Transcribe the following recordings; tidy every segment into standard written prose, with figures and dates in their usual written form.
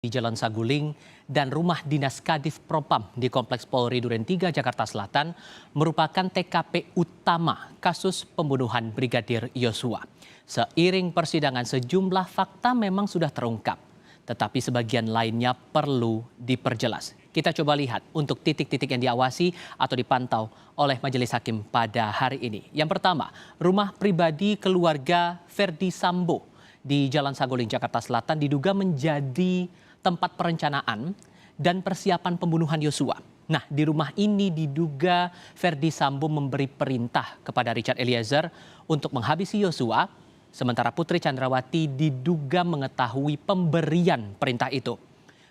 Di Jalan Saguling dan rumah dinas Kadif Propam di Kompleks Polri Duren 3 Jakarta Selatan merupakan TKP utama kasus pembunuhan Brigadir Yosua. Seiring persidangan sejumlah fakta memang sudah terungkap, tetapi sebagian lainnya perlu diperjelas. Kita coba lihat untuk titik-titik yang diawasi atau dipantau oleh Majelis Hakim pada hari ini. Yang pertama, rumah pribadi keluarga Ferdi Sambo di Jalan Saguling, Jakarta Selatan diduga menjadi tempat perencanaan dan persiapan pembunuhan Yosua. Nah, di rumah ini diduga Ferdi Sambo memberi perintah kepada Richard Eliezer untuk menghabisi Yosua, sementara Putri Chandrawati diduga mengetahui pemberian perintah itu.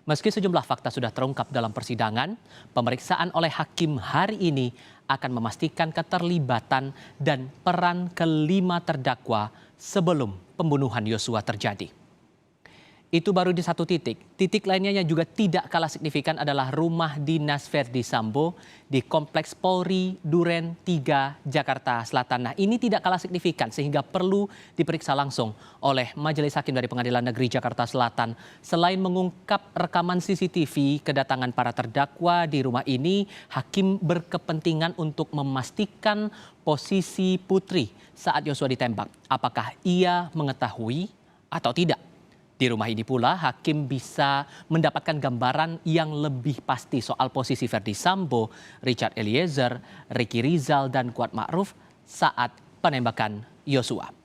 Meski sejumlah fakta sudah terungkap dalam persidangan, pemeriksaan oleh hakim hari ini akan memastikan keterlibatan dan peran kelima terdakwa sebelum pembunuhan Yosua terjadi. Itu baru di satu titik. Titik lainnya yang juga tidak kalah signifikan adalah rumah dinas Ferdi Sambo di Kompleks Polri Duren 3 Jakarta Selatan. Nah, ini tidak kalah signifikan sehingga perlu diperiksa langsung oleh Majelis Hakim dari Pengadilan Negeri Jakarta Selatan. Selain mengungkap rekaman CCTV kedatangan para terdakwa di rumah ini, hakim berkepentingan untuk memastikan posisi Putri saat Yosua ditembak. Apakah ia mengetahui atau tidak? Di rumah ini pula, hakim bisa mendapatkan gambaran yang lebih pasti soal posisi Ferdi Sambo, Richard Eliezer, Ricky Rizal, dan Kuat Ma'ruf saat penembakan Yosua.